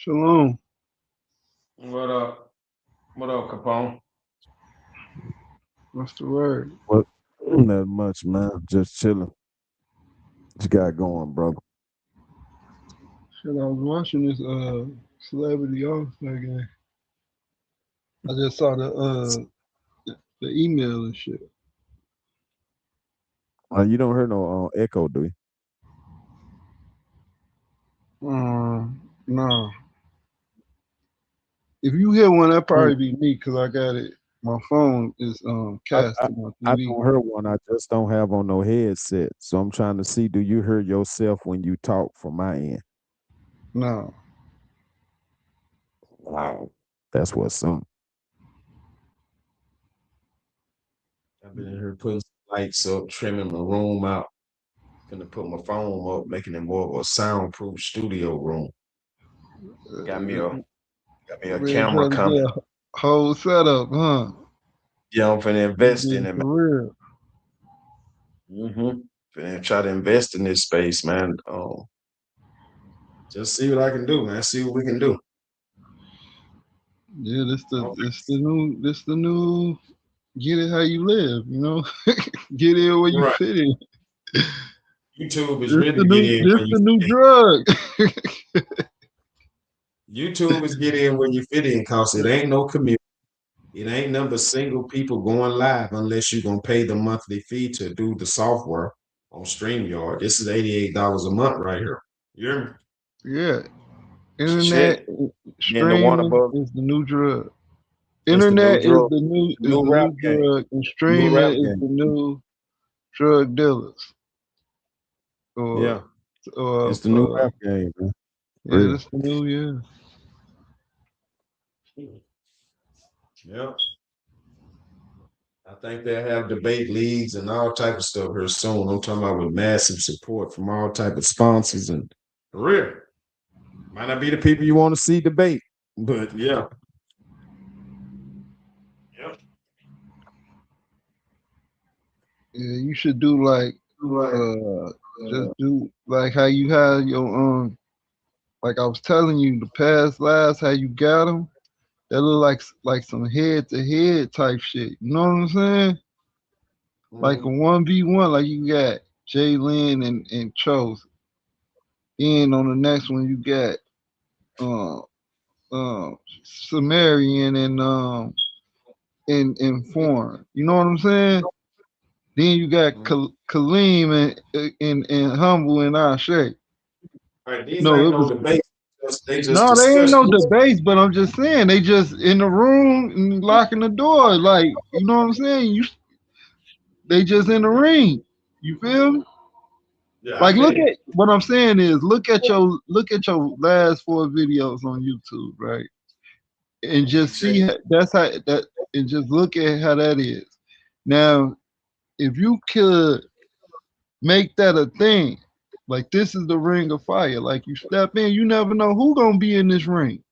Shalom. What up? What up, Capone? What's the word? Well, not much, man. Just chilling. What you got going, brother? Shit, I was watching this celebrity all star game. I just saw the email and shit. You don't hear no echo, do you? No. If you hear one, that Mm. probably be me because I got it. My phone is I, cast I to my I TV. don't hear one. I just don't have on no headset. So I'm trying to see, do you hear yourself when you talk from my end? No. Wow. That's what's up. I've been in here putting some lights up, trimming my room out. Gonna put my phone up, making it more of a soundproof studio room. Got me a got me a Man, camera trying to get coming. a whole setup, huh? Yeah, I'm finna You invest in being it, man. for real. Finna try to invest in this space, man. Just see what I can do, man. See what we can do. Yeah, Oh, this the new get it how you live, get in where you right. fit in. YouTube is really get in This where you the new fit drug. in. YouTube is get in where you fit in, cause it ain't no community. It ain't number single people going live unless you're gonna pay the monthly fee to do the software on StreamYard. This is $88 a month right here. You hear me? Yeah, internet Shit. Then the one streaming above, is the new drug. it's the new Internet drug, is new the rap new game, drug, and new streaming rap is game. the new drug dealers. Or Yeah. or It's the new rap game, man. yeah, Real. that's the new yeah. Yeah. I think they'll have debate leagues and all type of stuff here soon. I'm talking about with massive support from all type of sponsors and for real. Might not be the people you want to see debate, but yeah. Yep. Yeah, you should do like Right. uh just do like how you had your like I was telling you the past lives how you got them. That look like some head to head type shit. You know what I'm saying? Like a Mhm. 1v1, like you got Jalen and Chose. Then on the next one you got uh Sumerian and Foreign. You know what I'm saying? Then you got Mhm. Kaleem and Humble and Ashe. All right, these No, ain't it no was debate. They just no, they ain't no discussion. debates, but I'm just saying they just in the room and locking the door. Like, you know what I'm saying? They just in the ring. You feel me? Yeah, I Like feel look you. at what I'm saying is look at your last four videos on YouTube, right? And just DJ. see that's how that and just look at how that is. Now, if you could make that a thing, like this is the ring of fire. Like you step in, you never know who gonna be in this ring.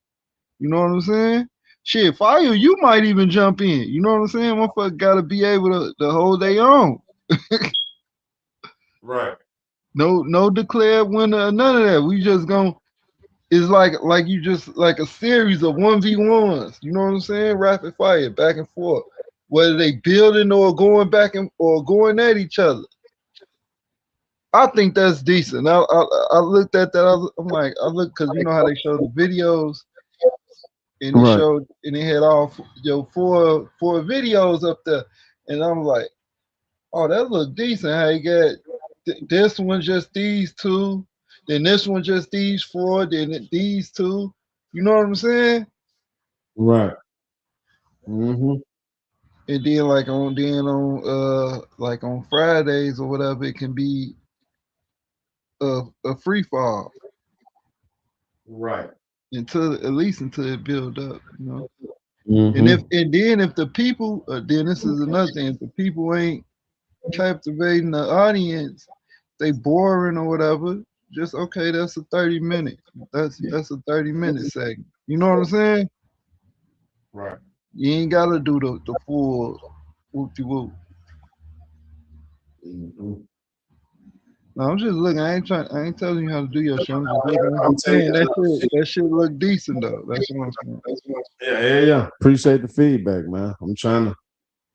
You know what I'm saying? Shit, fire, you might even jump in. You know what I'm saying? Motherfucker gotta be able to hold their own. Right. No declared winner or none of that. We just gonna it's like you just like a series of 1v1s. You know what I'm saying? Rapid fire, back and forth. Whether they building or going back and or going at each other. I think that's decent. I looked at that. I'm like, I look because you know how they show the videos, and it Right. showed, and it had all four videos up there, and I'm like, oh, that look decent. How you got this one just these two, then this one just these four, then these two. You know what I'm saying? Right. Mm-hmm. And then like on Fridays or whatever, it can be a free fall Right. until at least until it build up. Mm-hmm. And then if the people, then this is another thing. If the people ain't captivating the audience, they boring or whatever. Just okay, that's a 30 minute. That's a 30 minute segment. You know what I'm saying? Right. You ain't gotta do the full whoop de whoop. Mm-hmm. No, I'm just looking. I ain't trying. I ain't telling you how to do your shit. I'm just looking. I'm I'm just telling saying that you. shit. That shit look decent though. That's what I'm saying. Yeah. Appreciate the feedback, man. I'm trying to,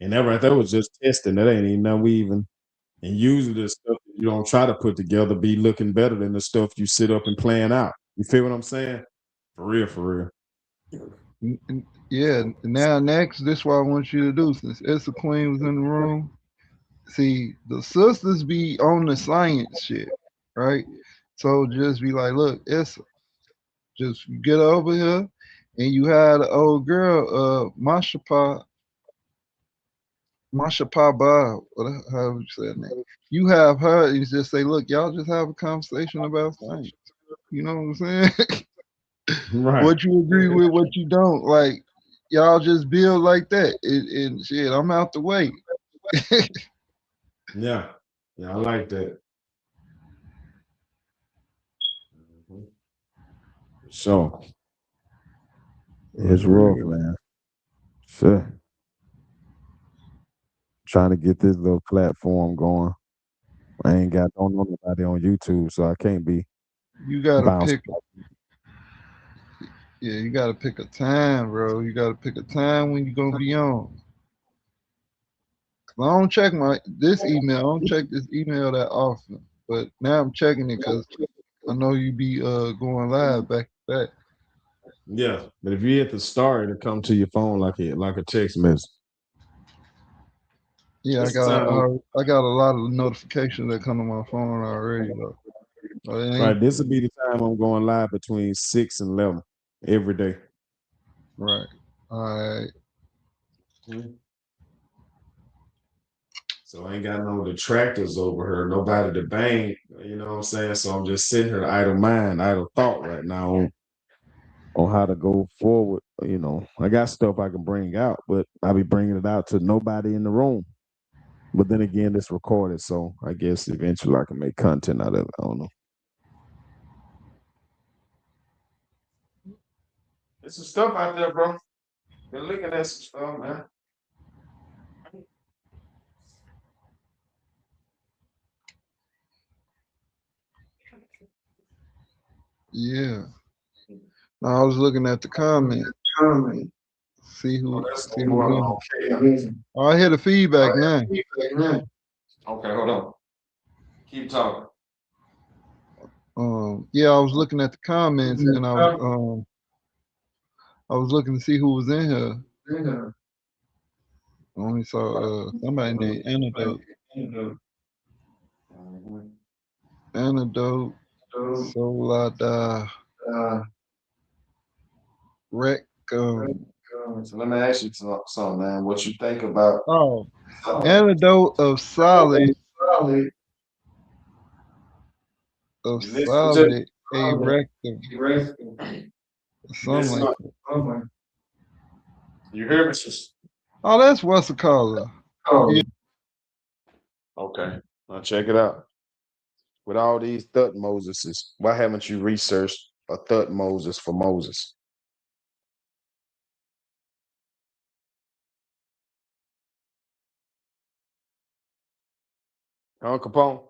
and that right there was just testing. That ain't even nothing we even. And usually the stuff that you don't try to put together be looking better than the stuff you sit up and plan out. You feel what I'm saying? For real, for real. Yeah. Now next, this is what I want you to do. Since Issa Queen was in the room, see the sisters be on the science shit, right? So just be like, look, Issa, just get over here, and you had the old girl, Masha Pa Ba, however you say her name. You have her and just say, look, y'all just have a conversation about science. You know what I'm saying? Right. What you agree with, what you don't. Like, y'all just build like that. And shit, I'm out the way. Yeah. Yeah, I like that. Mhm. So For it's rough, real. man. Sure. Trying to get this little platform going. I ain't got don't know nobody on YouTube, so I can't be You gotta bouncing. pick, yeah, you gotta pick a time, bro. You gotta pick a time when you gonna be on. 'Cause I don't check this email. I don't check this email that often. But now I'm checking it because I know you be going live back to back. Yeah, but if you hit the star, it'll come to your phone like a text message. Yeah, That's the time. I got a lot of notifications that come to my phone already though. But it ain't Right, this will be the time I'm going live between 6 and 11 every day. right. All right. Mhm. So I ain't got no detractors over her, nobody to bang, you know what I'm saying? So I'm just sitting here idle mind, idle thought right now On how to go forward. I got stuff I can bring out, but I'll be bringing it out to nobody in the room. But then again, it's recorded, so I guess eventually I can make content out of it. I don't know. There's some stuff out there, bro. Been looking at some stuff, man. Yeah. No, I was looking at the comment. Oh, that's See more who's in. okay. Oh, I hear the feedback now. Okay, hold on. Keep talking. Yeah, I was looking at the comments and I was looking to see who was in here. I only saw somebody named Antidote. Mhm. Antidote, Solada, Rec. So let me ask you something, man. What you think about Oh, Antidote of you listen to solid a rectum, something listen? like that. You hear me? Sis? Oh, that's what's the color. Yeah, Okay, I'll check it out. With all these Thut Moseses, why haven't you researched a Thut Moses for Moses? Huh, Capone?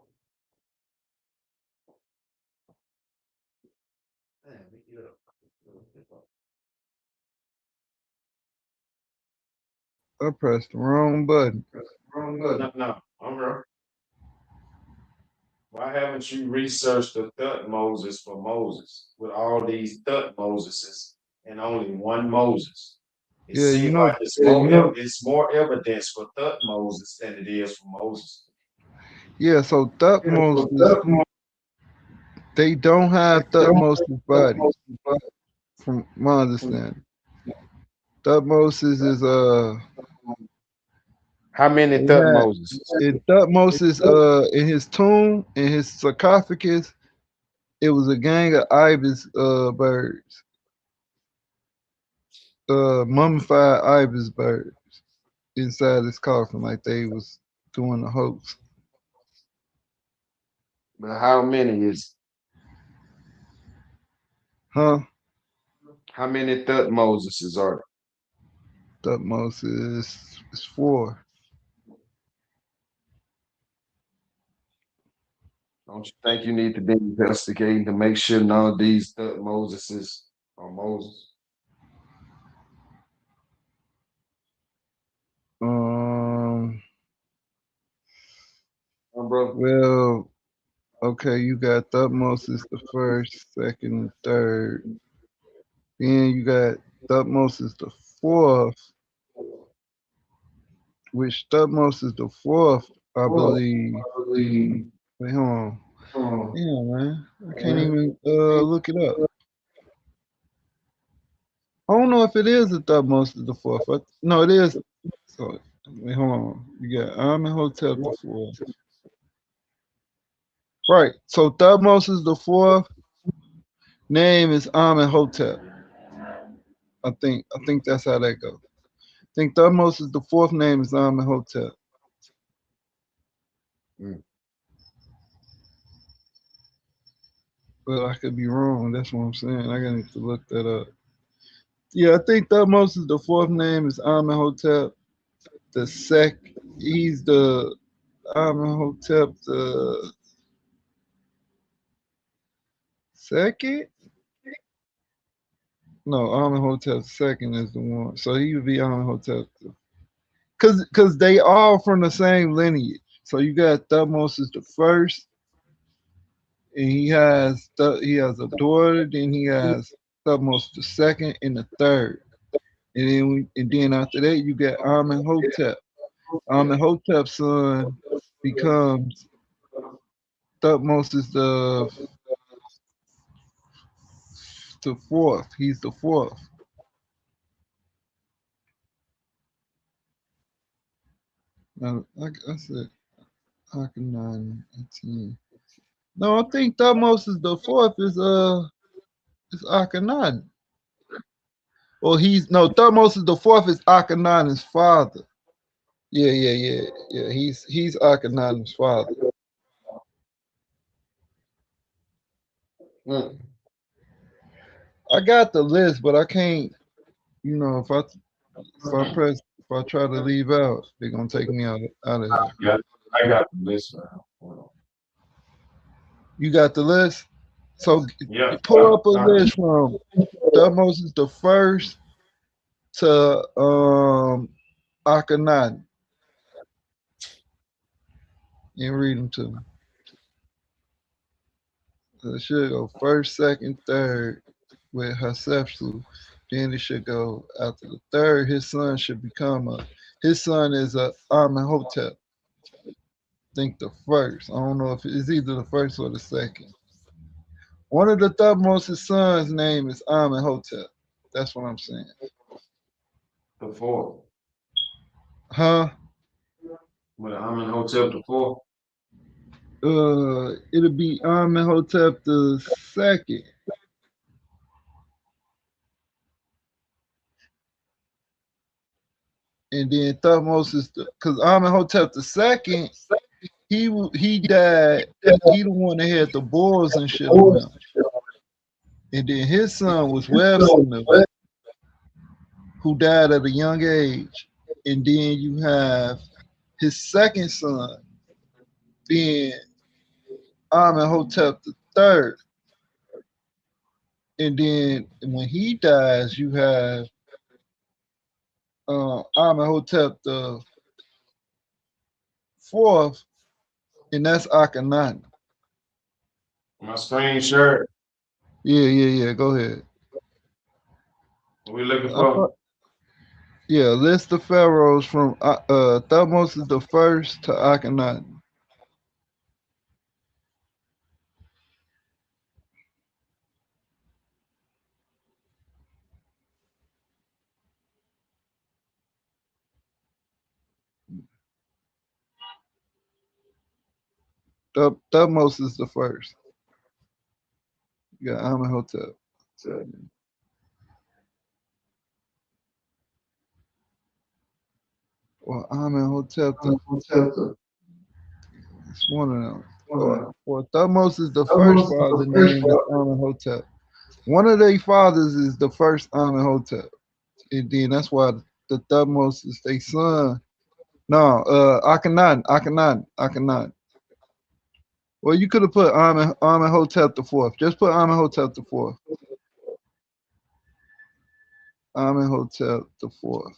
I pressed the wrong button. No, I'm here. Why haven't you researched the Thut Moses for Moses with all these Thut Moseses and only one Moses? It Yeah, seems like it's more evidence for Thut Moses than it is for Moses. yeah. So Thutmose they don't have Thutmose's body, from my understanding. Thutmose is How many they Thut had Moses? Thutmose is in his tomb, in his sarcophagus. It was a gang of ibis birds, mummified ibis birds inside his coffin, like they was doing the hoax. But how many is Huh? how many Thut Moseses are Thutmose is four. Don't you think you need to be investigating to make sure none of these Moseses are Moses? Um. Brother? Well, okay, you got Thutmose the first, second, and third. Then you got Thutmose the fourth, which Thutmose is the fourth, I Oh, believe. probably. Wait, hold on. Oh, Yeah, man. I can't man. even look it up. I don't know if it is a Thutmose the fourth. No, it is. So wait, hold on. You got Amenhotep the fourth. Right. So Thutmose is the fourth. Name is Amenhotep. I think that's how that goes. I think Thutmose is the fourth name is Amenhotep. Mm. But I could be wrong. That's what I'm saying. I gotta need to look that up. Yeah, I think Thutmose is the fourth name is Amenhotep. The sec he's the Amenhotep the second? No, Amenhotep second is the one. So he would be Amenhotep. Cause they all from the same lineage. So you got Thutmose is the first, and he has a daughter. Then he has Thutmose the second and the third, and then after that you got Amenhotep. Amenhotep's son becomes Thutmose is the fourth. He's the fourth. I said Akhenaten 18. No, I think Thutmose is the fourth. Is Akhenaten. Well, he's no Thutmose is the fourth. Is Akhenaten's father. Yeah. He's Akhenaten's father. Mm. I got the list, but I can't. If I try to leave out, they're gonna take me out of here. Yeah, I got the list now. Hold on. You got the list, so Yeah, pull yeah. up a list from Thutmose is the first to Akhenaten and read them to me. So it should go first, second, third with Hatshepsut. Then it should go after the third. His son should become a. His son is a Amenhotep. I think the first. I don't know if it's either the first or the second. One of the Thutmose's sons' name is Amenhotep. That's what I'm saying. The fourth. Huh? With I'm in hotel the fourth. It'll be Amenhotep the second, and then Thutmose is because Amenhotep the second, he died. He the one that had the boils and shit on him, and then his son was Webster, who died at a young age, and then you have his second son being Amenhotep the third, and then when he dies, you have Amenhotep the fourth, and that's Akhenaten. My screen shirt. Yeah. Go ahead. What we looking I for? thought, yeah, list the pharaohs from Thutmose is the first to Akhenaten. Thutmose is the first. You got Amenhotep. Or Amenhotep the. Hotel the It's one of them. one. Or Thutmose is the first Almost father the first name is one. Amenhotep. One of their fathers is the first Amenhotep. And then that's why the Thutmose is their son. No, Akhenaten. Well, you could have put Amenhotep the fourth. Just put Amenhotep the fourth. Amenhotep the fourth.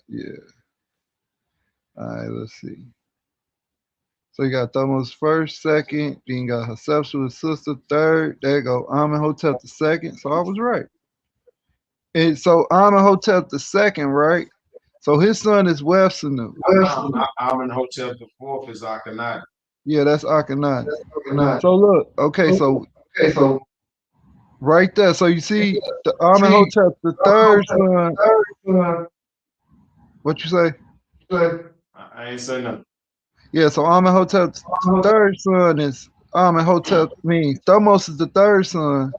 Yeah. All right. Let's see. So you got Thutmose first, second. Then you got Hatshepsut, his sister, third. There you go. Amenhotep the second. So I was right. And so Amenhotep the second, right? So his son is Websanu. Amenhotep the fourth is Akhenaten. Yeah, that's Akhenaten. So look, okay, so right there. So you see the Amenhotep the third son. What you say? I ain't say nothing. Yeah, so Amenhotep's third son is Amenhotep. I mean, Thutmose is the third son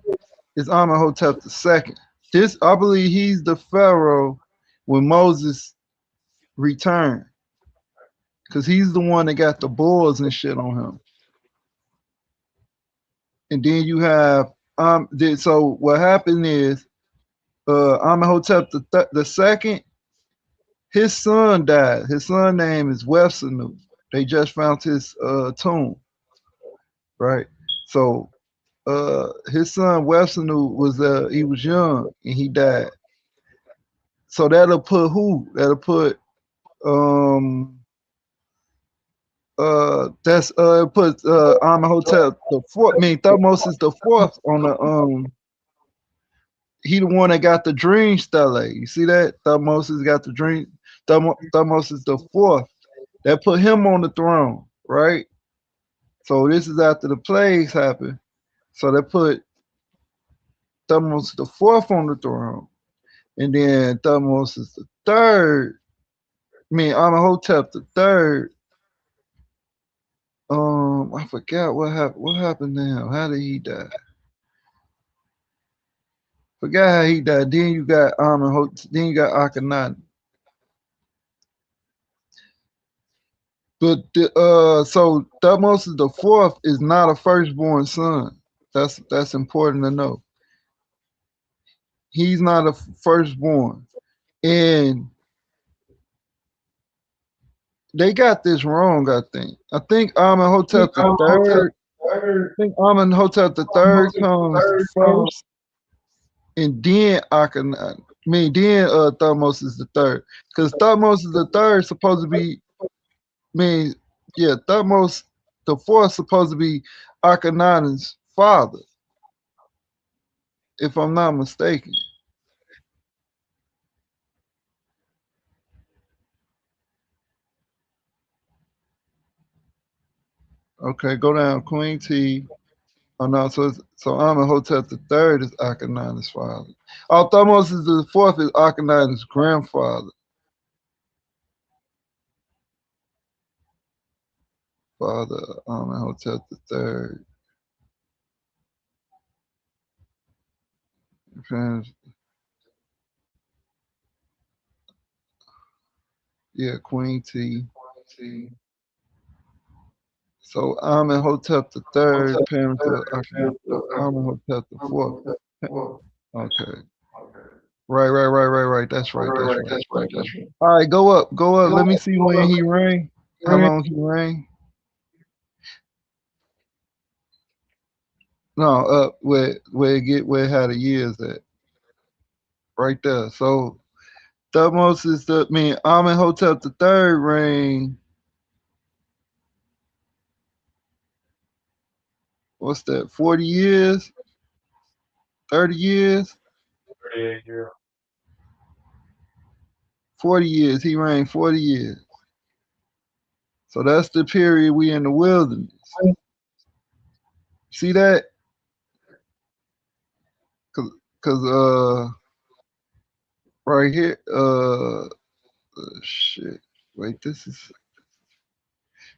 is Amenhotep the second. This I believe he's the pharaoh when Moses returned, because he's the one that got the bulls and shit on him. And then you have so what happened is Amenhotep the second, his son died. His son name is Websanu. They just found his tomb, right? So his son Websanu was he was young and he died. So that'll put who? That'll put um that's it puts Amenhotep the fourth. I mean Thutmose is the fourth on the he the one that got the dream stele. You see that? Thutmose has got the dream. Thutmose is the fourth. That put him on the throne, right? So this is after the plagues happened. So they put Thutmose the fourth on the throne. And then Thutmose is the third. I mean Amenhotep the third. I forgot what happened. What happened to him? How did he die? Forgot how he died. Then you got Amenhotep. Then you got Akhenaten. But so Thutmose the fourth is not a firstborn son. That's important to know. He's not a firstborn, and they got this wrong. I think Amenhotep the third. I think Amenhotep the third comes first, and then Akhenaten. I mean, then Thutmose is the third, because Thutmose is the third supposed to be. I mean, yeah, Thutmose the fourth supposed to be Akhenaten's father, if I'm not mistaken. Okay, go down, Queen T. Oh no, so Amenhotep the third is Akhenaten's father. Oh, Thutmose is the fourth is Akhenaten's grandfather. Father Amenhotep the third. Yeah, Queen T. So Amenhotep the third, parents of Amenhotep the fourth. Okay. Right. That's right. That's right. All right, go up. Go up. Let me see when he reigned. How long he reigned? No, up where it had the years at. Right there. So Thutmose is Amenhotep the third reign. What's that? 40 years? 30 years? 38 years. 40 years. He reigned 40 years. So that's the period we in the wilderness. See that? Cause right here shit. Wait, this is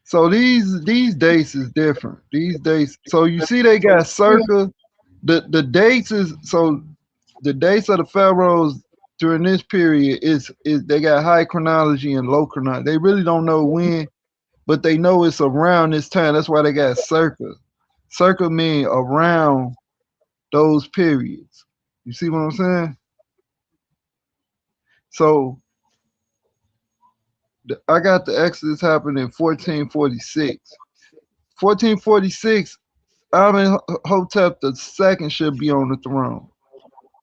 so these dates is different. These dates. So you see they got circa the dates is so the dates of the pharaohs during this period is they got high chronology and low chronology. They really don't know when, but they know it's around this time. That's why they got circa. Circa mean around those periods. You see what I'm saying? So I got the Exodus happening in 1446. 1446, Amenhotep the second should be on the throne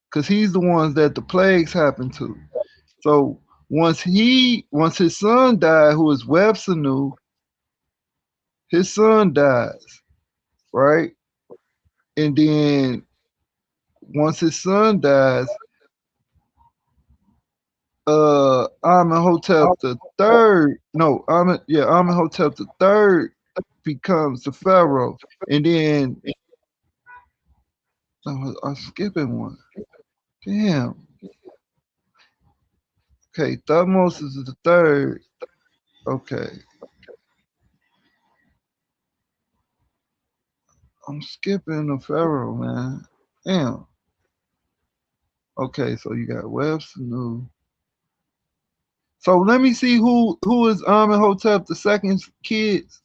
because he's the ones that the plagues happened to. So once his son died, who is Websanu, his son dies, right? And then once his son dies, Amenhotep the third, no, Amenhotep the third becomes the pharaoh, and then I'm skipping one. Damn. Okay, Thutmose is the third. Okay, I'm skipping the pharaoh, man. Damn. Okay, so you got Web Sanu. So let me see who is Amenhotep the second's kids.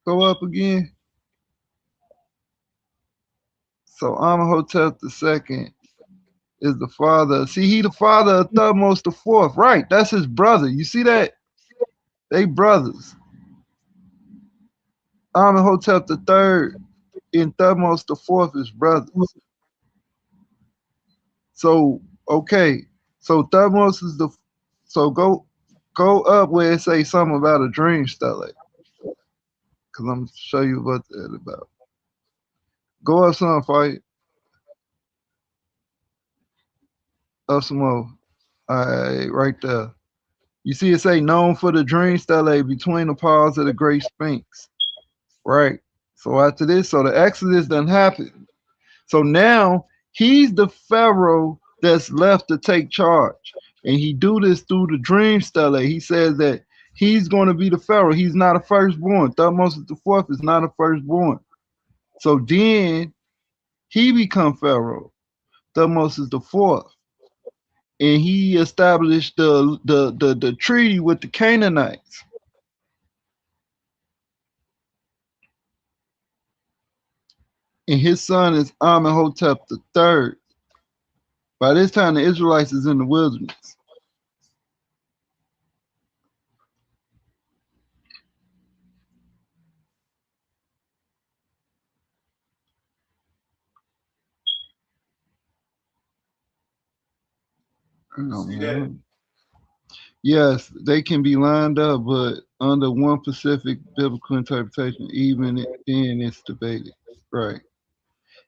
Go up again. So Amenhotep the second is the father. See, he the father of Thutmose the fourth. Right, that's his brother. You see that? They brothers. Amenhotep the third and Thutmose the fourth is brothers. So okay, so Thutmose is the so go up where it say something about a dream stellate, cause I'm gonna show you what that's about. Go up some fight up some more. All right, right there. You see it say known for the dream stellate between the paws of the great sphinx. Right. So after this, so the Exodus done happened. So now he's the pharaoh that's left to take charge, and he do this through the dream stellar. He says that he's going to be the pharaoh. He's not a firstborn. Thutmose the fourth is not a firstborn. So then he become pharaoh. Thutmose is the fourth, and he established the treaty with the Canaanites. And his son is Amenhotep the third. By this time, the Israelites is in the wilderness. Oh See that? man. Yes, they can be lined up, but under one specific biblical interpretation, even then it's debated. Right.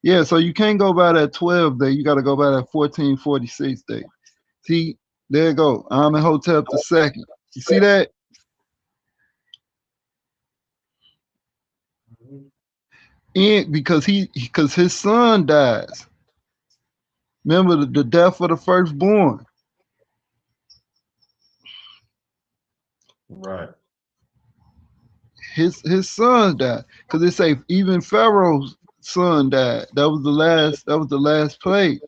Yeah, so you can't go by that 12 day. You got to go by that 1446 day. See, there you go. Amenhotep the second. You see that? Mhm. And because his son dies. Remember the death of the firstborn. Right. His son died. Because they say even Pharaoh's son died. That was the last plague.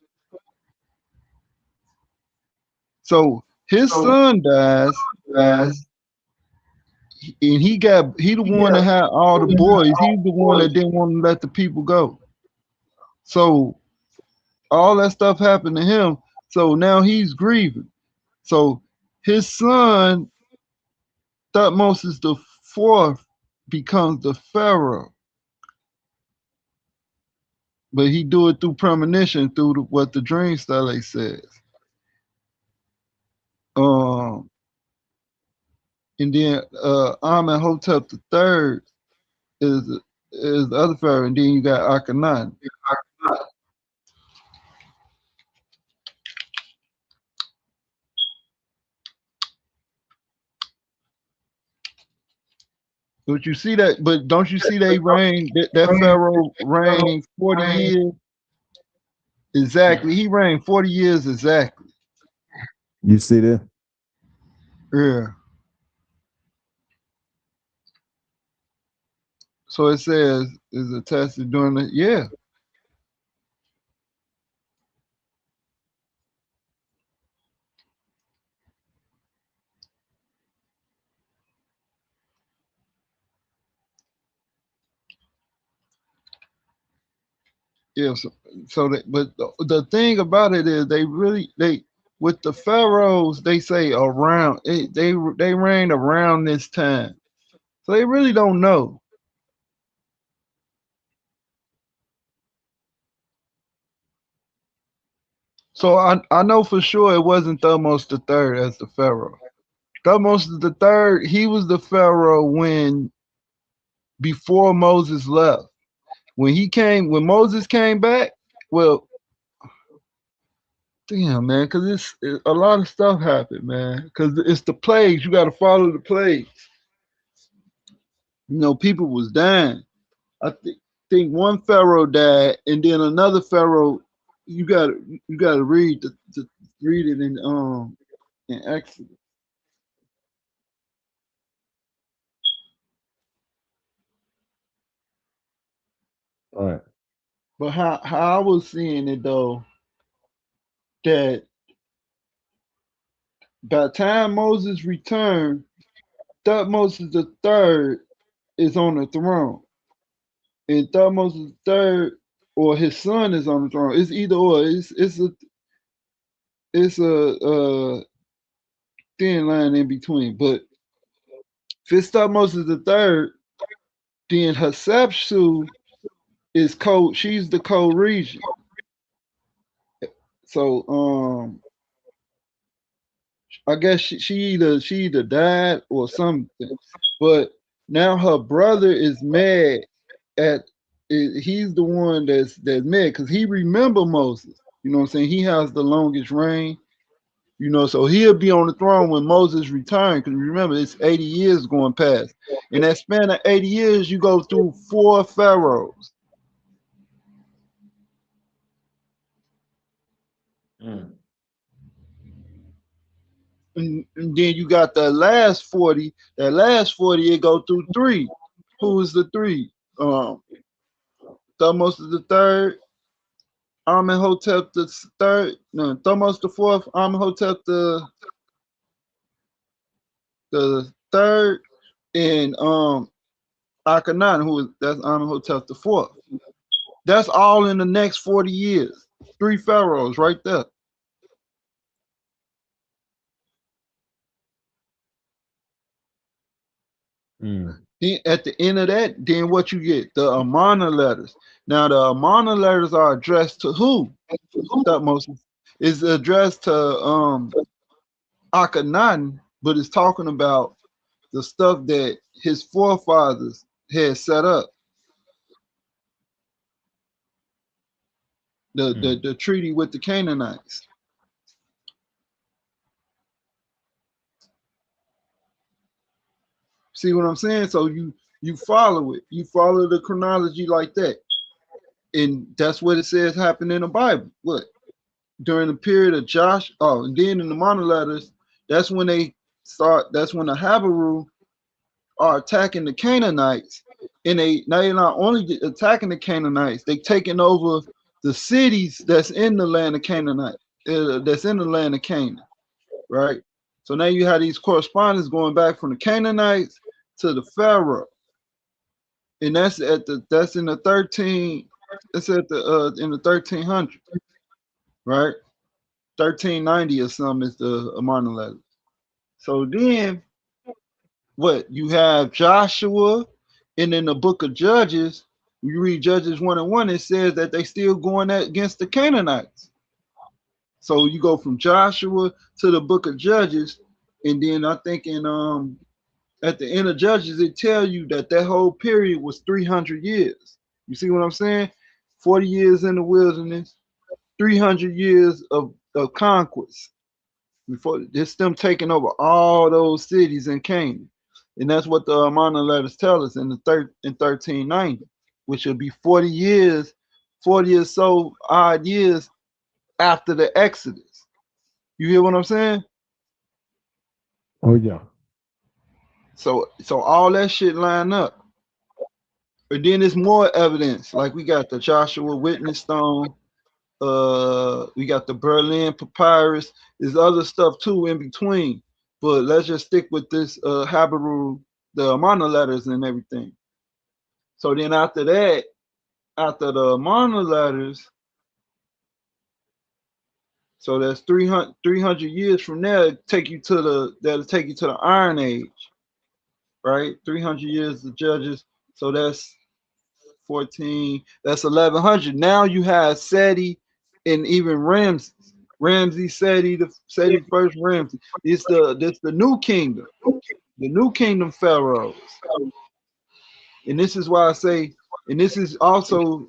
So his So son dies, guys, and he the he one that got had all the he got boys. all He's the the one that boys. didn't want to let the people go. So all that stuff happened to him. So now he's grieving. So his son, Thutmose the fourth, becomes the pharaoh, but he do it through premonition, through what the dream stele says. Um, and then Amenhotep the third is is the other pharaoh, and then you got Akhenaten. But you see that? But don't you see they reign? That pharaoh reigned 40 years exactly. He reigned 40 years exactly. You see that? Yeah. So it says is attested during the yeah. Yeah. So but the thing about it is they really they with the pharaohs, they say around they reigned around this time, so they really don't know. So I know for sure it wasn't Thutmose the third as the pharaoh. Thutmose the third, he was the pharaoh when before Moses left. When Moses came back, well, damn man, because a lot of stuff happened, man. Because it's the plagues. You got to follow the plagues. You know, people was dying. I think one pharaoh died, and then another pharaoh. You got to read it in Exodus. All right. But how I was seeing it though, that by the time Moses returned, Thutmose the third is on the throne, and Thutmose the third or his son is on the throne. It's either or. It's a thin line in between. But if it's Thutmose the third, then Hatshepsut is co. She's the co-regent. So I guess she either died or something. But now her brother is mad at. He's the one that's mad because he remember Moses. You know what I'm saying? He has the longest reign. You know, so he'll be on the throne when Moses returned. Because remember, it's 80 years going past. In that span of 80 years, you go through four pharaohs. Mm. And then you got the last 40. That last 40, it go through three. Who is the three? Thutmose the third, Amenhotep the third, no, Thutmose the fourth, Amenhotep the third, and Akhenaten, that's Amenhotep the fourth. That's all in the next 40 years. Three pharaohs right there. Mm. Then at the end of that, then what you get? The Amana letters. Now the Amana letters are addressed to who? Thutmose is addressed to Akhenaten, but it's talking about the stuff that his forefathers had set up. Mm. The treaty with the Canaanites. See what I'm saying? So you follow it. You follow the chronology like that. And that's what it says happened in the Bible. What? During the period of Josh, oh, and then in the minor letters, that's when they that's when the Habaru are attacking the Canaanites. And they're not only attacking the Canaanites, they taking over the cities that's in the land of Canaanite, that's in the land of Canaan, right? So now you have these correspondence going back from the Canaanites to the Pharaoh, and that's in the 13. It's at the in the 1300, right? 1390 or something is the Amana letter. So then what you have Joshua, and in the book of Judges, you read Judges 1 and 1, it says that they still going against the Canaanites. So you go from Joshua to the book of Judges, and then I think in at the end of Judges, it tell you that that whole period was 300 years. You see what I'm saying? 40 years in the wilderness, 300 years of conquest. Before it's them taking over all those cities in Canaan, and that's what the Amana letters tell us in the 1390, which will be 40 years, 40 or so odd years after the Exodus. You hear what I'm saying? Oh yeah. So all that shit line up. But then there's more evidence. Like we got the Joshua Witness Stone, we got the Berlin Papyrus. There's other stuff too in between. But let's just stick with this Habaru, the Amana letters and everything. So then after that, after the Amana letters, So that's 300 years from there. That'll take you to the Iron Age, right? 300 years of judges. So that's 14. That's 1100. Now you have Seti and even Ramses. Ramses Seti, the Seti first Ramses. This the new kingdom, the new kingdom pharaohs. And this is why I say, and this is also,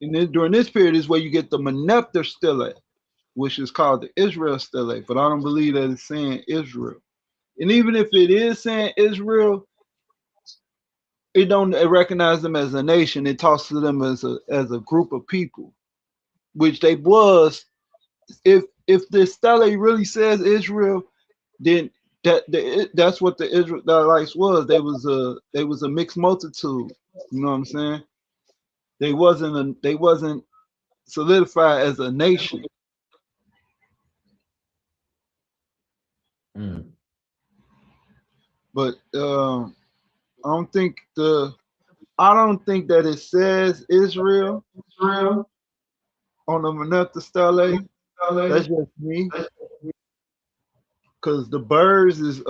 during this period is where you get the Meneptah stele, which is called the Israel stele. But I don't believe that it's saying Israel. And even if it is saying Israel, it don't recognize them as a nation. It talks to them as a group of people, which they was. If the stele really says Israel, then that's what the Israelites was. They was a mixed multitude. You know what I'm saying? They wasn't solidified as a nation. Mm. But I don't think that it says Israel on the Manetha stele. That's just me, because the birds is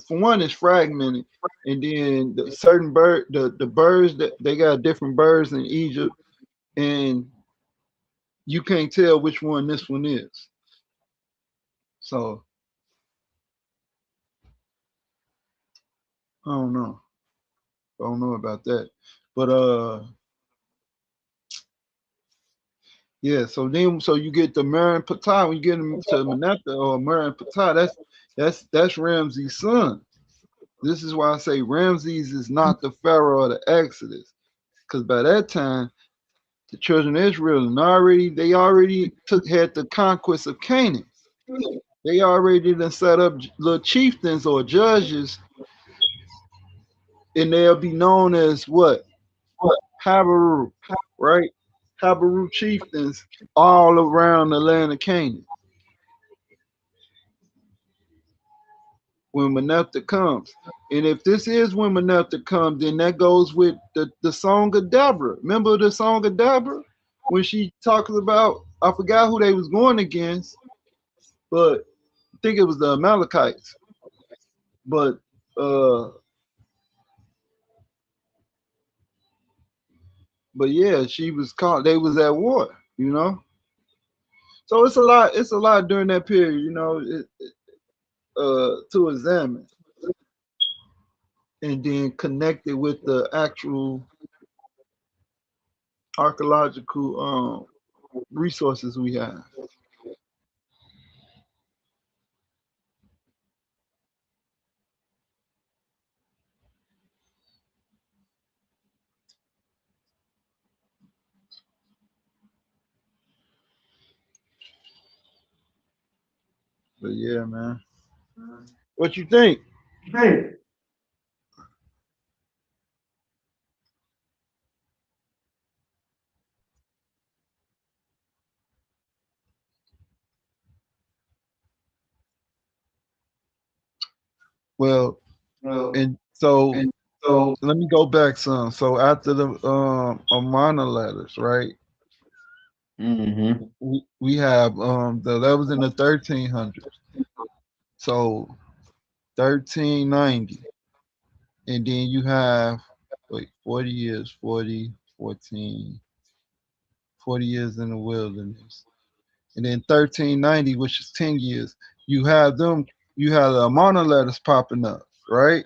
for one is fragmented, and then the certain the birds that they got different birds in Egypt, and you can't tell which one this one is. So I don't know. I don't know about that, but yeah. So you get the Marin Patah when you get them to Manetha or Marin Patah. That's Ramses' son. This is why I say Ramses is not the pharaoh of the Exodus, because by that time the children of Israel and already had the conquest of Canaan. They already done set up little chieftains or judges, and they'll be known as what? Habaru, right? Habaru chieftains all around the land of Canaan. When Manasseh comes. And if this is when Manasseh comes, then that goes with the song of Deborah. Remember the song of Deborah? When she talks about, I forgot who they was going against, but I think it was the Amalekites. But uh but yeah, she was caught, they was at war. So it's a lot during that period, to examine and then connect it with the actual archaeological resources we have. But yeah, man. What you think? Hey. Well, Well, and so and so. let me go back some. So after the Amana letters, right? Mm-hmm. We have that was in the 1300s. So 1390, and then you have 40 years, 40, 14, 40 years in the wilderness, and then 1390, which is 10 years. You have them. You have the Amana letters popping up, right?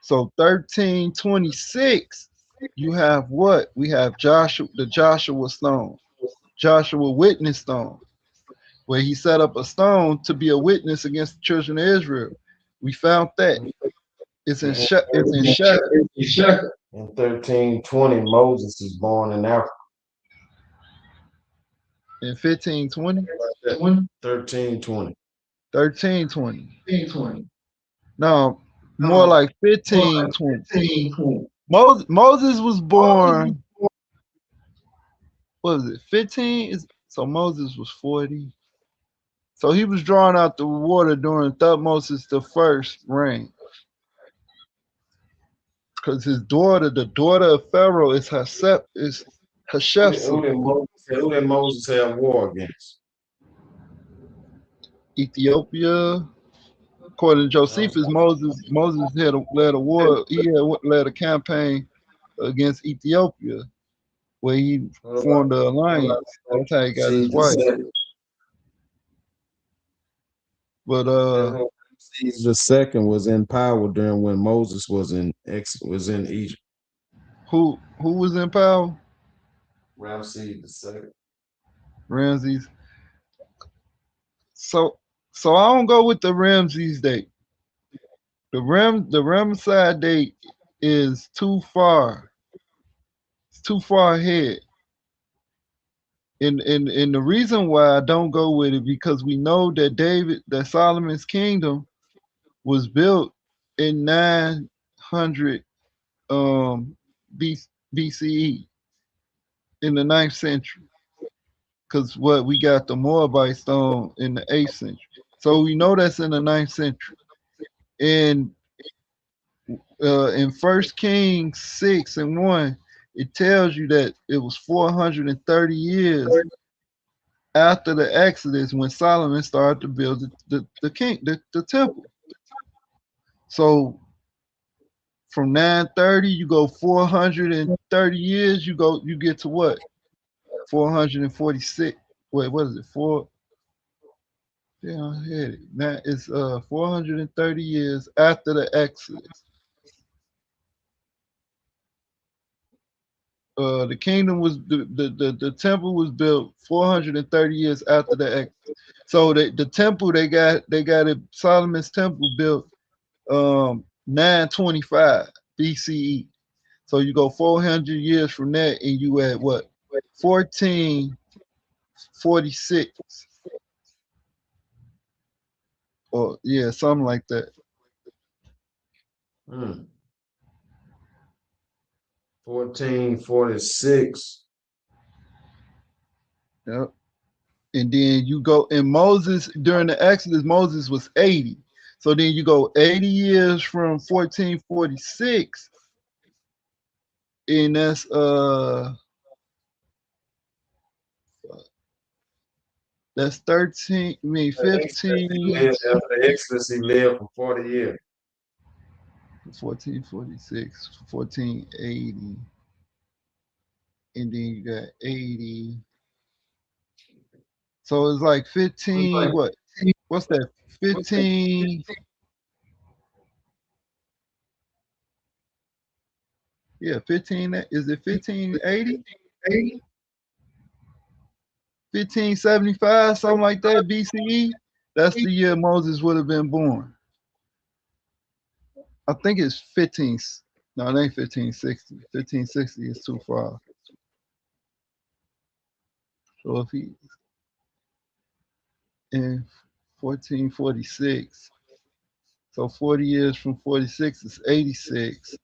So 1326, you have what? We have Joshua, the Joshua stone, Joshua witness stone, where he set up a stone to be a witness against the children of Israel. We found that. It's in Shechem In 1320, Moses is born in Africa. in 1520, 1320. 1320. No, more No, like more like 1520. 1520. Moses was born, what was it, 15? So Moses was 40. So he was drawn out the water during Thutmose the first reign. Because his daughter, the daughter of Pharaoh, is Hesep, is Hatshepsut, Who did Moses have war against? Ethiopia. According to No. Josephus, Moses led a war. He had led a campaign against Ethiopia where he What about, formed an what about alliance. That's how he got his Ramses the wife. second? But Ramses the second was in power during when Moses was in Egypt. who was in power? Ramses the second. Ramses. So I don't go with the Ramses date. The Ramesside date is too far. It's too far ahead. And the reason why I don't go with it because we know that Solomon's kingdom was built in 900 BCE in the ninth century. Because what we got the Moabite stone in the 8th century. So we know that's in the ninth century. And in First Kings 6:1, it tells you that it was 430 years after the Exodus when Solomon started to build the temple. So from 930, you go 430 years, you get to what? 446. Wait, what is it? Yeah, I had it. Now it's 430 years after the Exodus. The kingdom was the temple was built 430 years after the Exodus. So the temple they got it Solomon's temple built 925 BCE. So you go 400 years from that and you at what? 1446 or yeah, something like that. Hmm. 1446. Yep. And then you go and Moses during the Exodus, Moses was 80. So then you go 80 years from 1446, and that's 13, I mean He 15, lived after the Exodus. He lived for 40 years. 1446, 1480, and then you got 80. So it's like 15, what? What's that? 15, yeah, 15, is it 1580? 1575, something like that, BCE. That's the year Moses would have been born. I think it's 15. No, it ain't 1560. 1560 is too far. So if he in 1446, so 40 years from 46 is 86.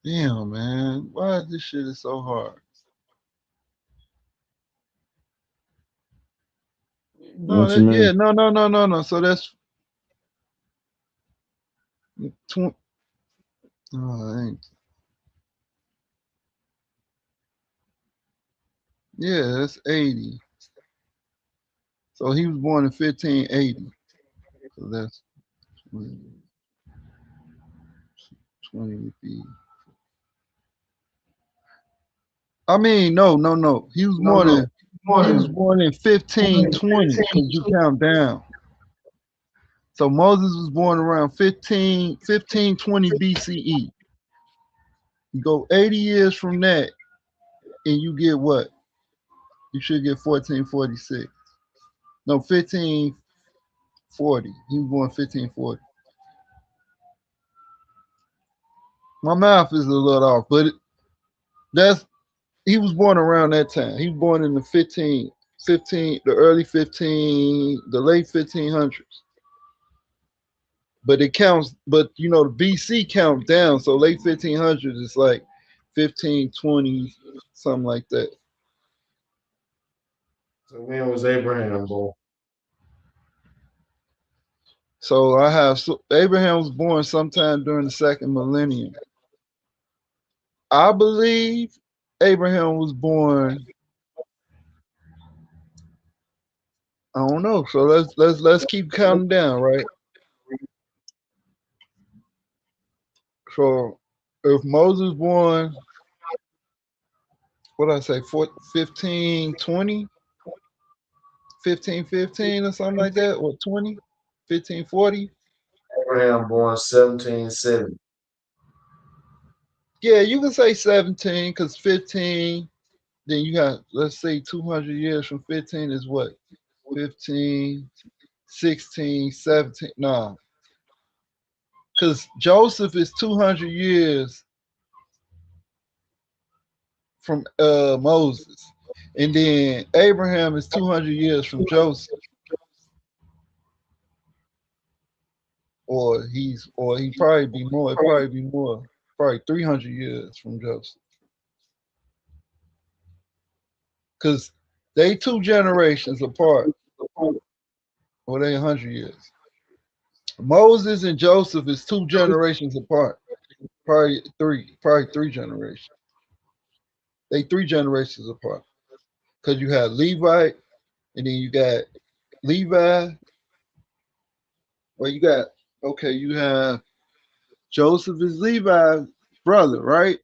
Damn, man, why this shit is so hard? No, What you mean? yeah, no. So that's 20. Oh, ain't. Yeah, that's 80. So he was born in 1580. So that's 20 would be. I mean, no. He was born in 1520 because you count down. So Moses was born around 1520 BCE. You go 80 years from that, and you get what? You should get 1446. No, 1540. He was born 1540. My math is a little off, but that's he was born around that time. He was born in the the early 15, the late 1500s. But it counts, but the BC count down. So late 1500s is like 1520, something like that. So when was Abraham born? So I have Abraham was born sometime during the second millennium. I believe Abraham was born. I don't know. So let's keep counting down, right? So if Moses born, what did I say, 1520, 1515 or something like that, or 20, 1540. Abraham born 1770. Yeah, you can say 17 because 15, then you got, let's say 200 years from 15 is what? 15, 16, 17. Nah, because Joseph is 200 years from Moses. And then Abraham is 200 years from Joseph. Or he probably be more, it probably be more, probably 300 years from Joseph. Because they two generations apart, or they 100 years. Moses and Joseph is two generations apart. Probably three generations. They three generations apart. Because you have Levi, and then you got Levi. Well, you got, okay, you have Joseph is Levi's brother, right?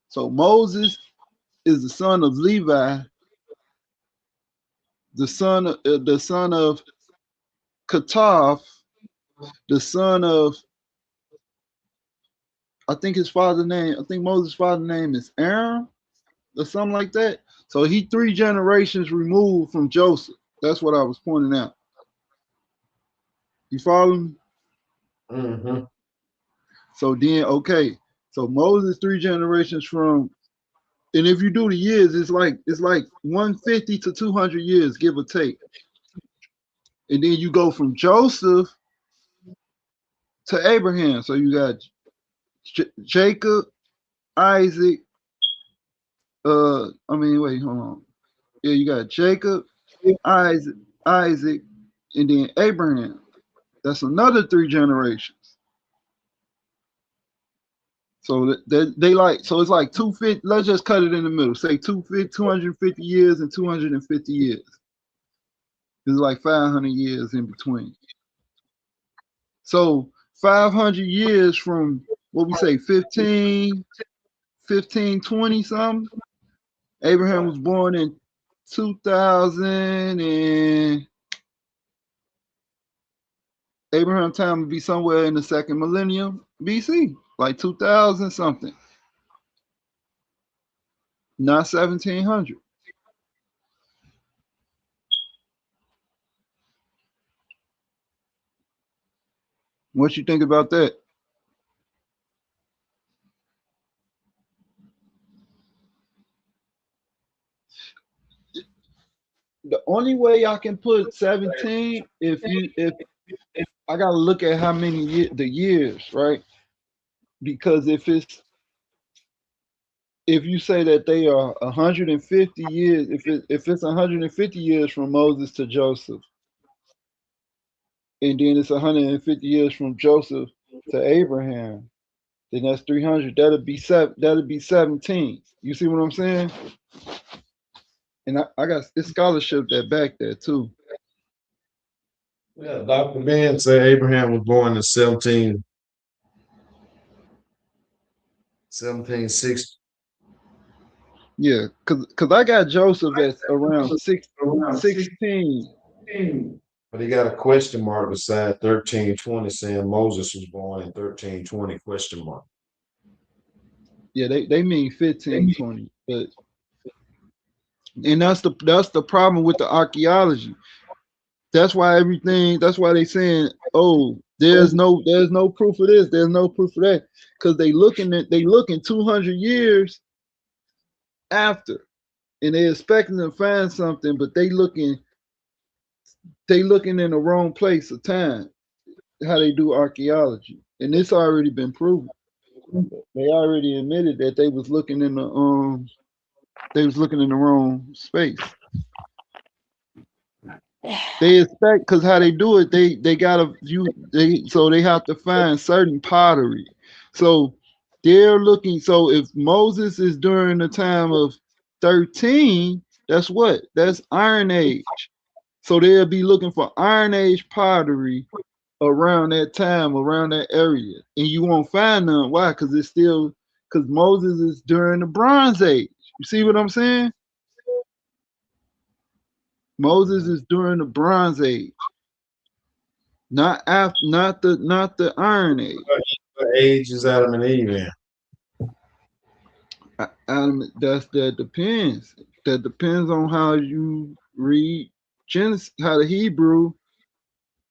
So Moses is the son of Levi, the son of Katav, the son of, I think his father name, I think Moses' father name is Aaron or something like that. So he three generations removed from Joseph. That's what I was pointing out. You follow me? Mm-hmm. So then, okay, so Moses three generations from, and if you do the years, it's like 150 to 200 years, give or take. And then you go from Joseph to Abraham. So you got Jacob, Isaac. I mean, wait, hold on. Yeah, you got Jacob, Isaac, Isaac, and then Abraham. That's another three generations. So they like, so it's like 250. Let's just cut it in the middle. Say 250 years and 250 years. It's like 500 years in between. So 500 years from what we say 1520 something. Abraham was born in 2000, and Abraham time would be somewhere in the second millennium BC, like 2000 something, not 1700. What you think about that? The only way I can put 17, if I gotta look at how many the years, right? Because if you say that they are 150 years, if it's 150 years from Moses to Joseph, and then it's 150 years from Joseph to Abraham, then that's 300. That'll be 17. You see what I'm saying? And I got this scholarship that back there too. Yeah, Dr. Ben said Abraham was born in 1760. Yeah, cause I got Joseph at around Around 16. 16. But he got a question mark beside 1320 saying Moses was born in 1320 question mark. Yeah, they mean 1520. But and that's the problem with the archaeology. That's why they saying, oh, there's no proof of this, there's no proof of that. Because they looking 200 years after, and they expecting to find something, but they looking in the wrong place of time, how they do archaeology. And it's already been proven. They already admitted that they was looking in the wrong space. They expect because how they do it, they gotta you they so they have to find certain pottery. So they're looking. So if Moses is during the time of 13, that's what? That's Iron Age. So they'll be looking for Iron Age pottery around that time, around that area, and you won't find none. Why? Because it's still because Moses is during the Bronze Age. You see what I'm saying? Moses Mhm. is during the Bronze Age, not after, not the Iron Age. What age is Adam and Eve in? That depends. That depends on how you read Genesis, how the Hebrew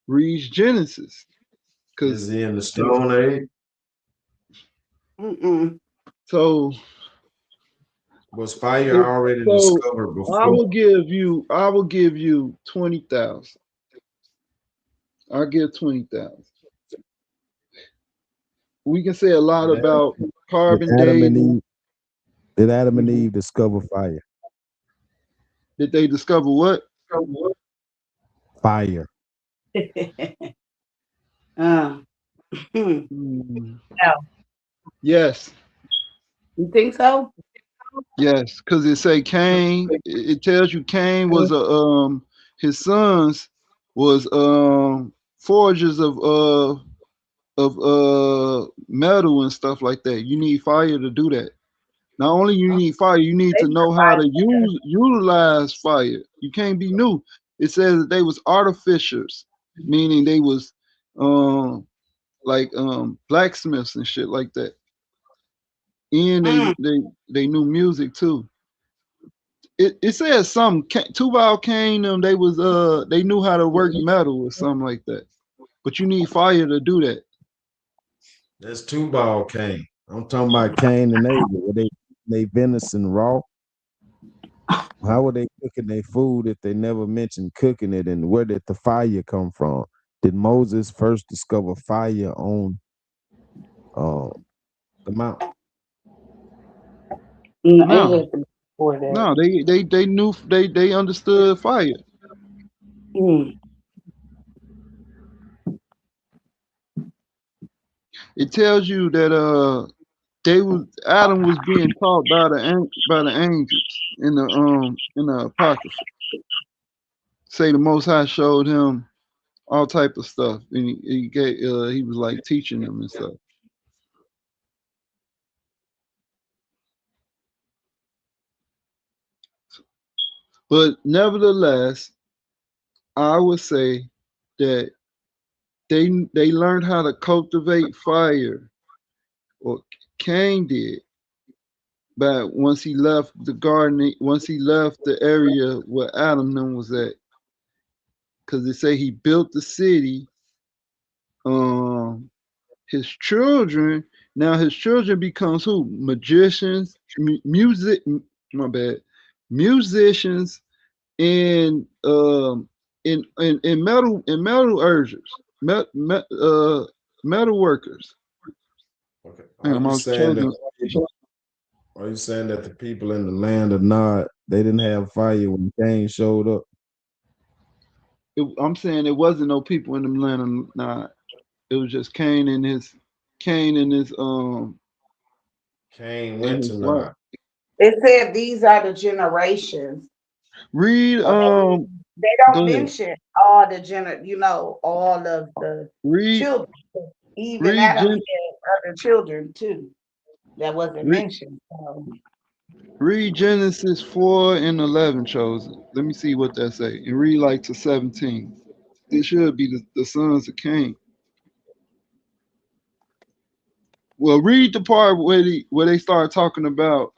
reads Genesis. Cause Is he in the Stone Age? Mm-mm. Was so fire if already so, discovered I before? will give you 20,000. I'll give 20,000. We can say a lot Did Adam, about did carbon Adam and dating. Eve did Adam and Mhm. Eve discover fire? Did they discover what? Fire. uh, hmm. Mm, No. yes, You think so? yes, because it say Cain. It tells you Cain was a his sons was forgers of metal and stuff like that. You need fire to do that. Not only you need fire, you need They to know how to utilize fire. You can't be new. It says that they was artificers, meaning they was um like blacksmiths and shit like that. And Mm, they knew music too. It says some Tubal Cain them they knew how to work metal or something like that. But you need fire to do that. That's two ball cane. I'm talking about Cain and Abel. Were they venison raw? How were they cooking their food if they never mentioned cooking it? And where did the fire come from? Did Moses first discover fire on uh, the mountain? no, it No, has to be before that. no, they knew they understood fire. Mm, It tells you that they was Adam was being taught by by the angels in the apocrypha. Say the Most High showed him all type of stuff, and he was like teaching them and stuff. But nevertheless, I would say that they learned how to cultivate fire, or Cain did, but once he left the garden, once he left the area where Adam then was at, because they say he built the city. Um, his children now his children becomes who? Magicians, music. My bad, musicians, and metal urgers, metal workers. Okay. Damn, I was chosen. Are you saying that the people in the land of Nod they didn't have fire when Cain showed up? I'm saying it wasn't no people in the land of Nod. It was just Cain Cain and went his to wife. Nod. it said these are the generations. Read So they go don't ahead. mention all the all of the Read children. Even read Adam Gen, had other children too that wasn't read, mentioned. So, read Genesis 4 and 11, chosen. Let me see what that say. And read like to 17. It should be the sons of Cain. Well, read the part where they start talking about,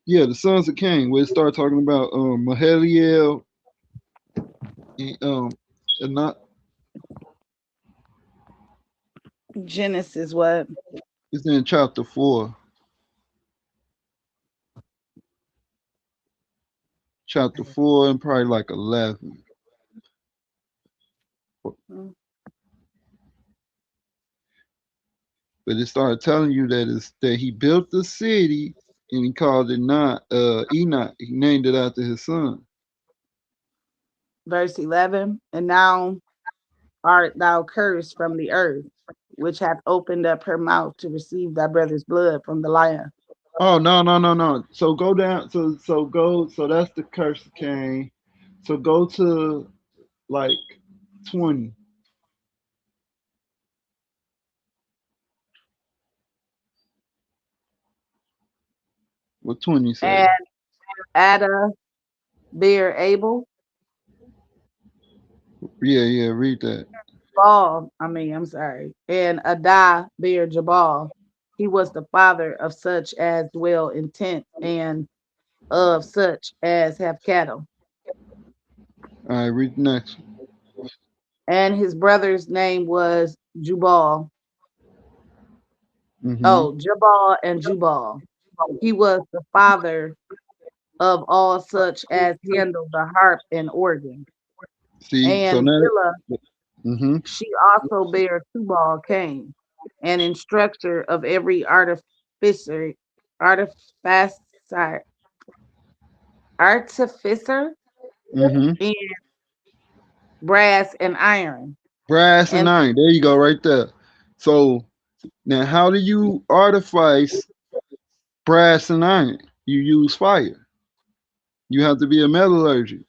yeah, the sons of Cain, where they start talking about Mahaliel and not Genesis what? it's in chapter 4. Chapter 4 and probably like 11. But it started telling you that he built the city and he called it not Enoch. He named it after his son. verse 11. And now art thou cursed from the earth, which hath opened up her mouth to receive thy brother's blood from the lion. Oh no, no, no, no. So go down. So go. So that's the curse of Cain. So go to like 20. What 20 say? And Ada bare Abel, Yeah, yeah. Read that. I'm sorry, and Ada bare Jabal. He was the father of such as dwell in tents and of such as have cattle. All right. Read the next And his brother's name was Jubal. one. Mm-hmm. Oh, Jabal and Jubal. He was the father of all such as handle the harp and organ. See. So And now. Zillah, Mm-hmm. she also bare Tubal Cain, an instructor of every artificer, artificer Mm-hmm. in brass and iron. Brass and And iron. There you go. Right there. So now, how do you artifice brass and iron? You use fire. You have to be a metallurgy.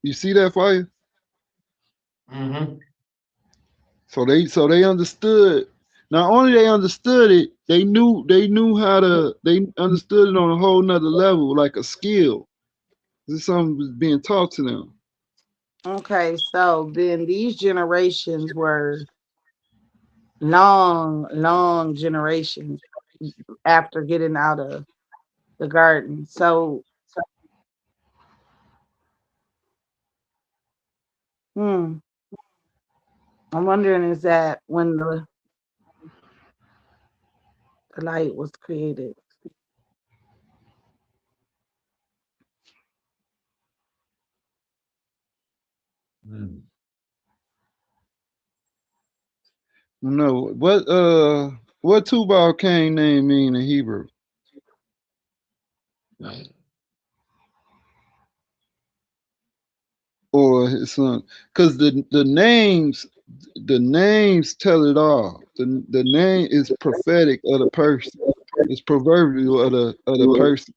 You see that fire? Mm-hmm. So they understood. Not only they understood it, they knew how to. They understood it on a whole nother level, like a skill. This is something was being taught to them. okay, so then these generations were long, long generations after getting out of the garden. So, hmm, I'm wondering is that when the light was created? Mm. No, what Tubal Cain name mean in Hebrew or his son? Because the names tell it all. The name is prophetic of the person. It's proverbial of the person.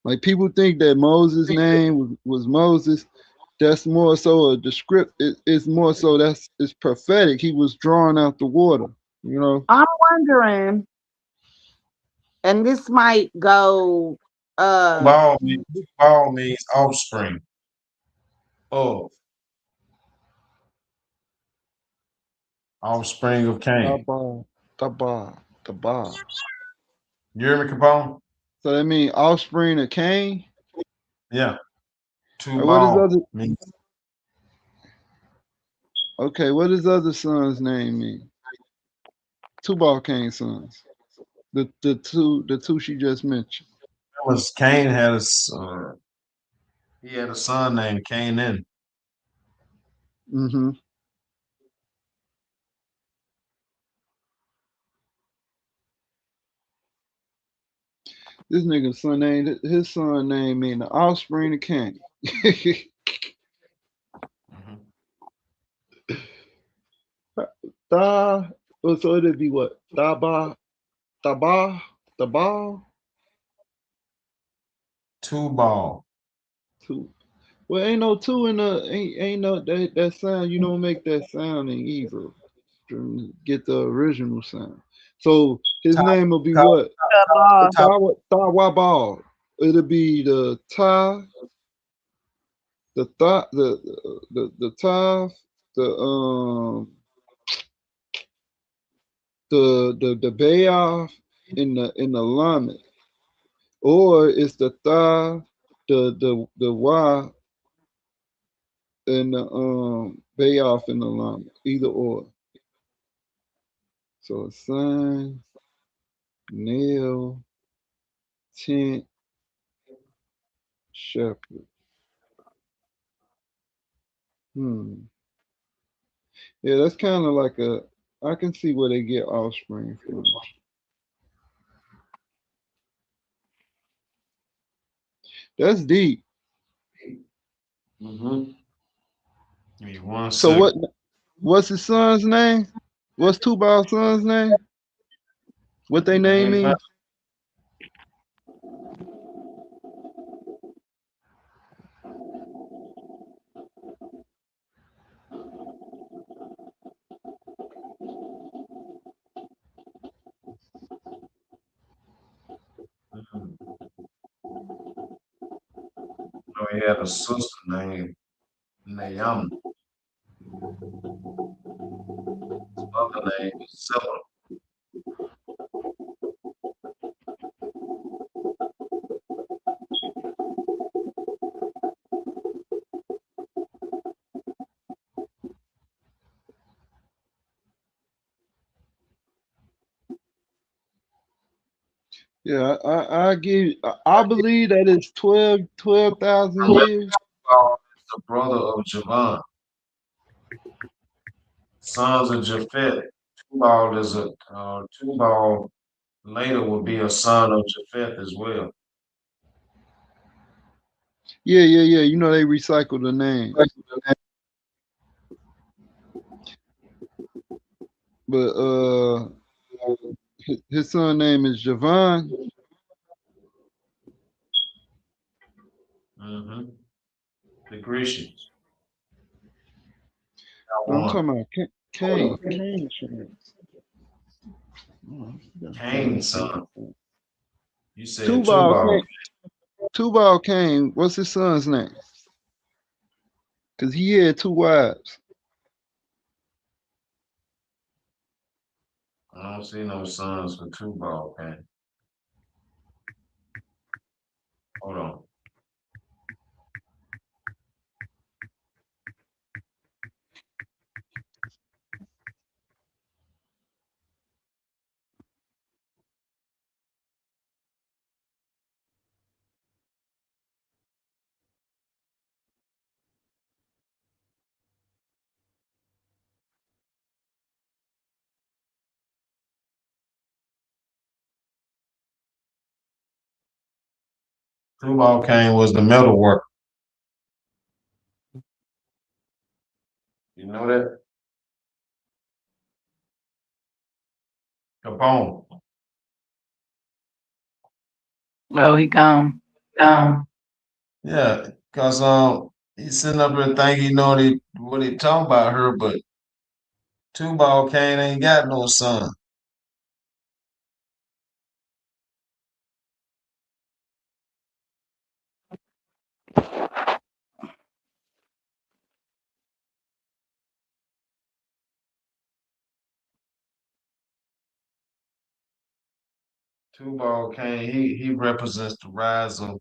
Like people think that Moses' name was Moses. That's more so a descript. It's more so it's prophetic. He was drawn out the water. You know. I'm wondering, and this might go, uh, Ball means offspring of offspring of Cain. Taba, taba. You hear me, Capone? So that means offspring of Cain. Yeah. Two What is ball other? means Okay, what does other son's name mean? Tubal Cain's sons. The two she just mentioned. that was Cain had he had a son named Canaan. Mm-hmm. This nigga's son name. His son name mean the offspring of Cain. Mhm. Da. So it'd be what? Daba, Taba, Taba. Two ball. Two. Well, ain't no two in the ain't no that sound. You don't make that sound in Hebrew. Get the original sound. So his Top, name will be top, what? top, top. Tawabal. It'll be the ta, the thought, the ta, the bayoff in the lamet, or it's the tha, the wa, and the bayoff in the lamet. Either or. So sun, nail, tent, shepherd. Hmm. Yeah, that's kind of like a. I can see where they get offspring from. That's deep. Mm-hmm. Give me one So second. what's his son's name? What's Tubal's son's name? What they name Name mean? No, he had a sister named Nayam. Other name is Zilla. Yeah, I give. I believe that it's 12,000 Remember, years. Tubal is the brother of Javan, sons of Japhet. Tubal is a Tubal later will be a son of Japhet as well. Yeah, yeah, yeah. You know they recycle the names, but his son name is Javon. Mm-hmm. The Grecians. Got No, I'm one. talking about Cain. Cain's son. Oh, I forgot Cain's Cain's son. son. You said Tubal Tubal. Cain. Tubal Cain. What's his son's name? Cause he had two wives. I don't see no sons for Tubal, man. Hold on. Tubal Cain was the metal worker. You know that? Capone. Oh, he gone. Yeah, because he's sitting up there thinking he know what he talking about her, but Tubal Cain ain't got no son. Tubal Cain, he represents the rise of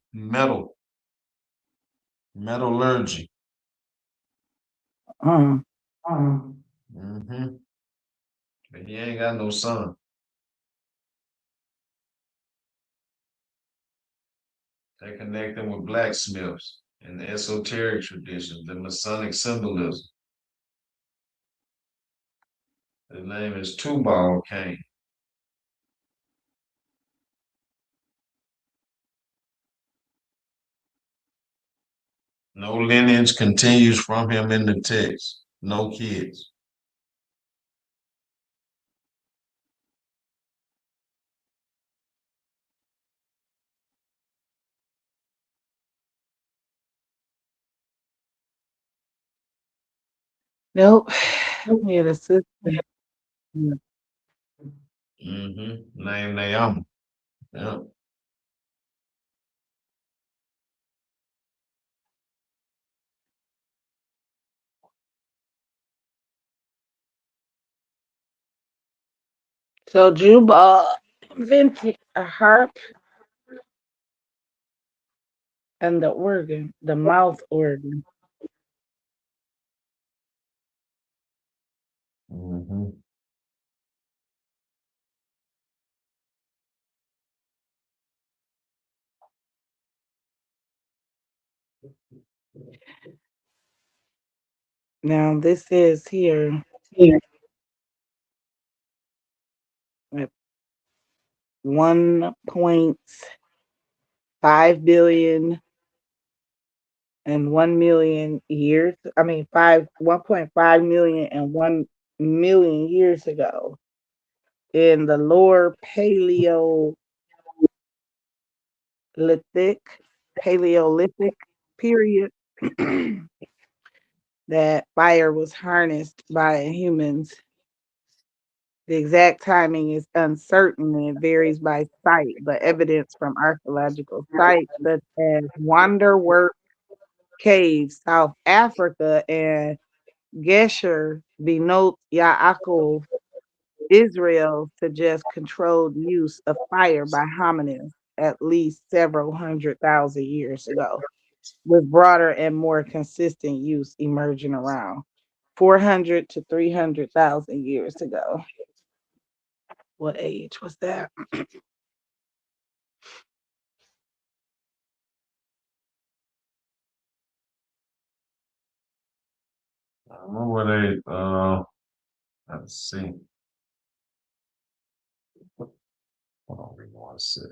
metallurgy. Mm. Mm-hmm. But he ain't got no son. They connect him with blacksmiths and the esoteric traditions, the Masonic symbolism. His name is Tubal Cain. No lineage continues from him in the text. No kids. Nope. He had a sister. Mm-hmm. Name Naomi. Yeah. So Jubal invented a harp and the organ, the mouth organ. Mm-hmm. Now this is here at 1.5 billion. and 1 million years. I mean, 1.5 million and 1 million years ago in the lower Paleolithic, Paleolithic period, that fire was harnessed by humans. The exact timing is uncertain and it varies by site, but evidence from archaeological sites such as Wonderwork Cave, South Africa, and Gesher Benot Yaakov, Israel, suggests controlled use of fire by hominids at least several 100,000 years ago, with broader and more consistent use emerging around 400 to 300,000 years ago. What age was that? I don't know where they let's see. Hold on, we want to see.